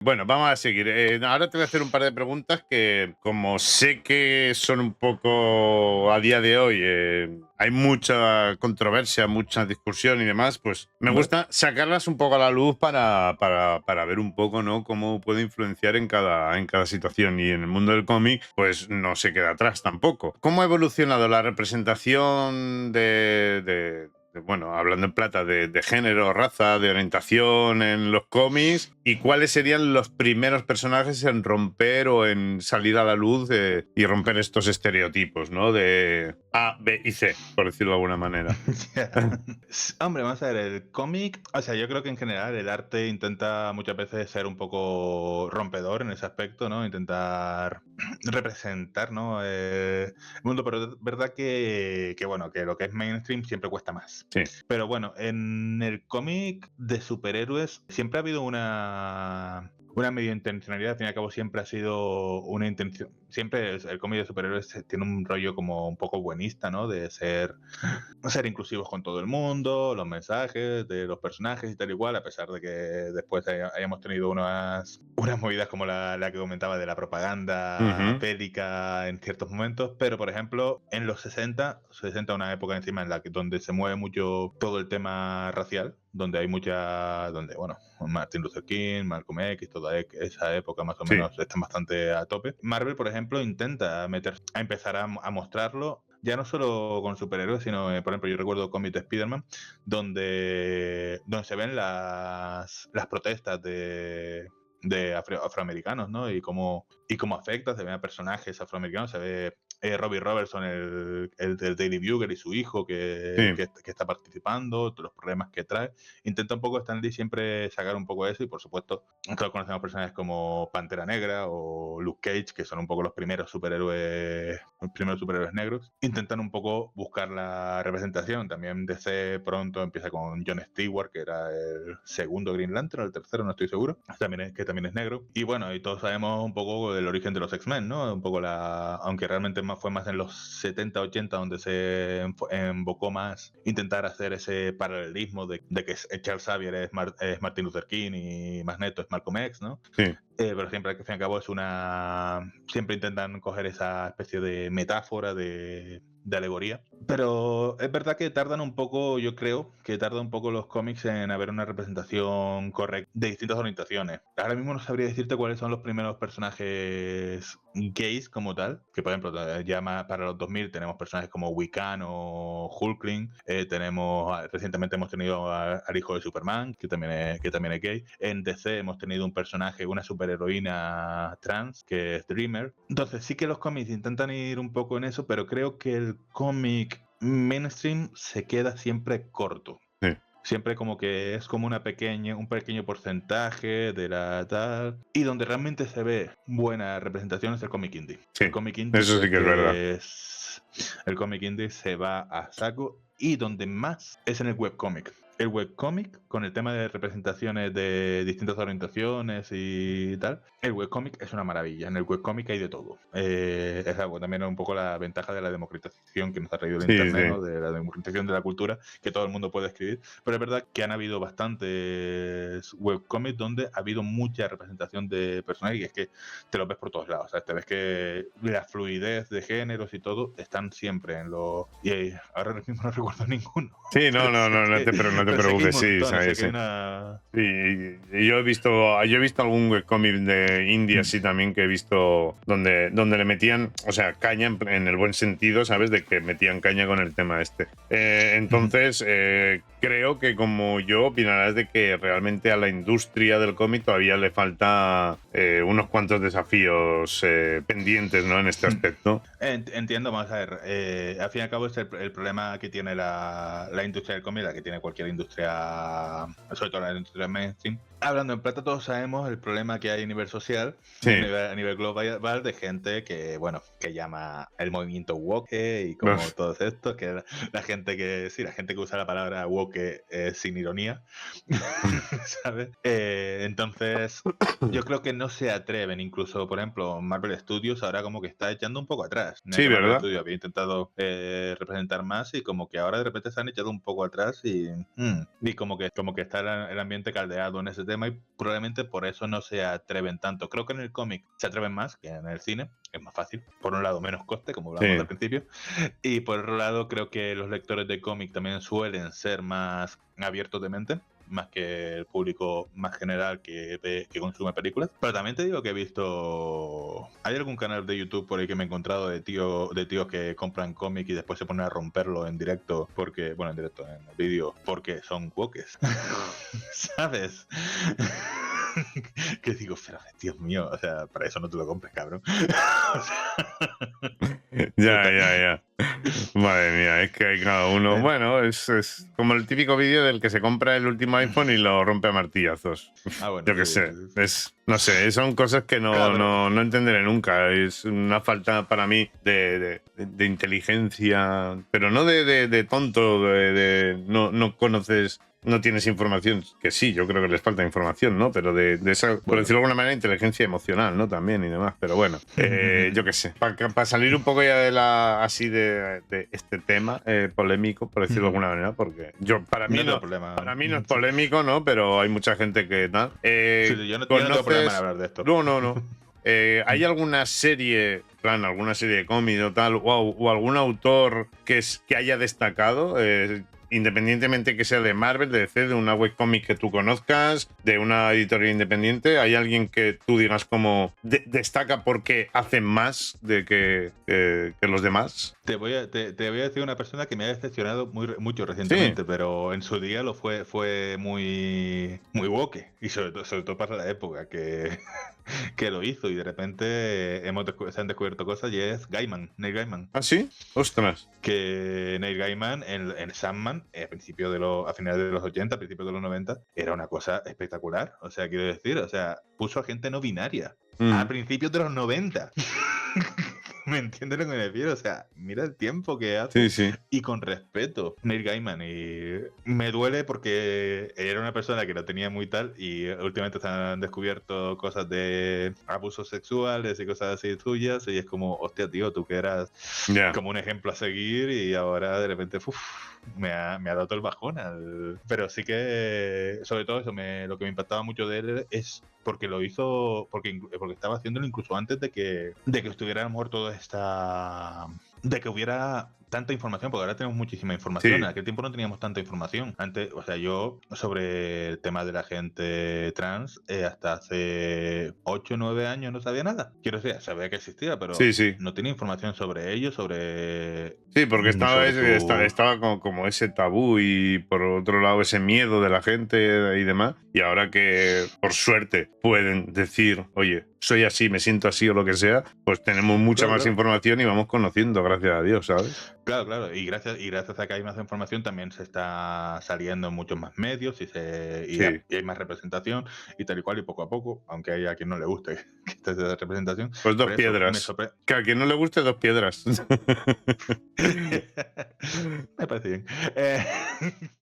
Bueno, vamos a seguir. Ahora te voy a hacer un par de preguntas que, como sé que son un poco a día de hoy, hay mucha controversia, mucha discusión y demás, pues me ¿Vale? gusta sacarlas un poco a la luz para ver un poco, ¿no? Cómo puede influenciar en cada situación. Y en el mundo del cómic, pues no se queda atrás tampoco. ¿Cómo ha evolucionado la representación bueno, hablando en plata, de género, raza, de orientación en los cómics? ¿Y cuáles serían los primeros personajes en romper o en salir a la luz y romper estos estereotipos, ¿no? De A, B y C, por decirlo de alguna manera. Ya. Hombre, vamos a ver, el cómic, o sea, yo creo que en general el arte intenta muchas veces ser un poco rompedor en ese aspecto, ¿no? Intentar representar, ¿no? El mundo, pero es verdad que, bueno, que lo que es mainstream siempre cuesta más. Sí, Pero bueno, en el cómic de superhéroes siempre ha habido una medio intencionalidad. Al fin y al cabo siempre ha sido una intención. Siempre el cómic de superhéroes tiene un rollo como un poco buenista, ¿no? De ser inclusivos con todo el mundo, los mensajes de los personajes y tal igual, a pesar de que después hayamos tenido unas movidas como la que comentaba de la propaganda ujú, bélica en ciertos momentos, pero por ejemplo en los 60 una época encima en la que donde se mueve mucho todo el tema racial, donde hay donde bueno, Martin Luther King, Malcolm X, toda esa época más o sí, menos están bastante a tope. Marvel, por ejemplo, intenta empezar a mostrarlo ya no solo con superhéroes, sino, por ejemplo, yo recuerdo cómics de Spider-Man, donde se ven las protestas de afroamericanos, ¿no? Y cómo afecta, se ven a personajes afroamericanos, se ve Robbie Robertson, el del Daily Bugle y su hijo que, sí. que, que está participando, todos los problemas que trae. Intenta un poco Stan Lee siempre sacar un poco de eso y, por supuesto, todos conocemos personajes como Pantera Negra o Luke Cage, que son un poco los primeros superhéroes negros. Intentan un poco buscar la representación. También DC pronto empieza con John Stewart, que era el segundo Green Lantern, el tercero, no estoy seguro, que también es negro. Y bueno, y todos sabemos un poco del origen de los X-Men, ¿no? Un poco aunque realmente fue más en los 70, 80 donde se enfocó más intentar hacer ese paralelismo de que Charles Xavier es Martin Luther King y Magneto es Malcolm X, ¿no? Sí. Pero siempre, al fin y al cabo, siempre intentan coger esa especie de metáfora, de alegoría. Pero es verdad que tardan un poco, yo creo, que tardan un poco los cómics en haber una representación correcta de distintas orientaciones. Ahora mismo no sabría decirte cuáles son los primeros personajes gays como tal, que por ejemplo, para los 2000 tenemos personajes como Wiccan o Hulkling, recientemente hemos tenido al hijo de Superman, que también es gay. En DC hemos tenido un personaje, una superheroína trans, que es Dreamer. Entonces sí que los cómics intentan ir un poco en eso, pero creo que el cómic mainstream se queda siempre corto. Sí. Siempre como que es como un pequeño porcentaje de la tal. Y donde realmente se ve buena representación es el cómic indie. Sí, El cómic indie eso es sí el que es verdad. que es. El cómic indie se va a saco. Y donde más es en el webcómic. El webcómic, con el tema de representaciones de distintas orientaciones y tal, el webcómic es una maravilla. En el webcómic hay de todo. Es algo también un poco la ventaja de la democratización que nos ha traído el Sí, internet, ¿no? sí. De la democratización de la cultura, que todo el mundo puede escribir. Pero es verdad que han habido bastantes webcomics donde ha habido mucha representación de personajes y es que te lo ves por todos lados. ¿Sabes? Te ves que la fluidez de géneros y todo están siempre en los. Y ahora mismo no recuerdo ninguno. Sí, no, Pero no, sé no, que, no te pero sé que hay preocupes, sí, montones, sé sí, que hay sí. una. Sí, y yo he visto algún webcomic de indie Mm. así también que he visto donde le metían, o sea, caña en el buen sentido, ¿sabes? De que metían caña con el tema este. Ujú. Entonces, creo que como yo opinarás de que realmente a la industria del cómic todavía le falta unos cuantos desafíos pendientes, ¿no? En este aspecto. Entiendo, vamos a ver. Al fin y al cabo, es el problema que tiene la industria del cómic, la que tiene cualquier industria, sobre todo la industria mainstream. Hablando en plata, todos sabemos el problema que hay a nivel social, Sí. a nivel global, de gente que, bueno, que llama el movimiento woke y como todo esto, que la gente que usa la palabra woke sin ironía, ¿sabes? Entonces, yo creo que no se atreven, incluso, por ejemplo, Marvel Studios ahora como que está echando un poco atrás. Mira Sí, que Marvel ¿verdad? Studios había intentado representar más y como que ahora de repente se han echado un poco atrás y como que está el ambiente caldeado en ese tema y probablemente por eso no se atreven tanto. Creo que en el cómic se atreven más que en el cine, es más fácil. Por un lado, menos coste, como hablamos Sí. al principio. Y por otro lado, creo que los lectores de cómic también suelen ser más abiertos de mente, más que el público más general que consume películas. Pero también te digo que he visto... ¿Hay algún canal de YouTube por ahí que me he encontrado de tíos que compran cómic y después se ponen a romperlo en directo? Porque, bueno, en directo, en el vídeo, porque son wokes. ¿Sabes? Que digo, pero Dios mío, o sea, para eso no te lo compres, cabrón. O sea, Ya. Madre mía, es que hay cada uno. Bueno, es como el típico vídeo del que se compra el último iPhone y lo rompe a martillazos. bueno, Yo qué sí, sé. sí. No sé, son cosas que Claro, pero- no entenderé nunca. Es una falta para mí de inteligencia, pero no de tonto, no conoces. No tienes información, que sí, yo creo que les falta información, ¿no? Pero de esa, por Bueno. decirlo de alguna manera, inteligencia emocional, ¿no? También y demás. Pero bueno, yo qué sé. Para salir un poco ya de este tema polémico, por decirlo de alguna manera, porque para mí No tengo problema. para mí no es polémico, ¿no? Pero hay mucha gente que tal. Sí, yo no tengo problema en hablar de esto. No. ¿Hay alguna serie, alguna serie de cómics o tal, o algún autor que haya destacado? Independientemente que sea de Marvel, de DC, de una webcomic que tú conozcas, de una editorial independiente, ¿hay alguien que tú digas como destaca porque hace más de que los demás? Te voy a decir una persona que me ha decepcionado mucho recientemente, Sí. pero en su día lo fue muy woke, y sobre todo para la época que lo hizo, y de repente se han descubierto cosas, y es Neil Gaiman. ¿Ah, sí? Ostras. Que Neil Gaiman en Sandman, a finales de los 80, a principios de los 90, era una cosa espectacular. O sea, quiero decir, puso a gente no binaria a principios de los 90. ¿Me entiendes lo que me refiero? O sea, mira el tiempo que hace. Sí. Y con respeto, Neil Gaiman. Y me duele porque era una persona que lo tenía muy tal, y últimamente se han descubierto cosas de abusos sexuales y cosas así tuyas, y es como, hostia, tío, tú que eras como un ejemplo a seguir, y ahora de repente me ha dado todo el bajón. Pero sí que, sobre todo eso, lo que me impactaba mucho de él es porque lo hizo, porque estaba haciéndolo incluso antes de que estuviera a lo mejor toda esta... de que hubiera tanta información, porque ahora tenemos muchísima información. Sí. En aquel tiempo no teníamos tanta información. Antes, o sea, yo sobre el tema de la gente trans, hasta hace 8 o 9 años no sabía nada. Quiero decir, sabía que existía, pero Sí. no tenía información sobre ello, Sí, porque estaba como ese tabú, y por otro lado ese miedo de la gente y demás. Y ahora que, por suerte, pueden decir, oye, soy así, me siento así o lo que sea, pues tenemos mucha más información y vamos conociendo, gracias a Dios, ¿sabes? Claro. Y gracias a que hay más información, también se está saliendo en muchos más medios, y hay más representación y tal y cual, y poco a poco, aunque hay a quien no le guste que esté esa representación. Pues 2 piedras. Que a quien no le guste, 2 piedras. Me parece bien.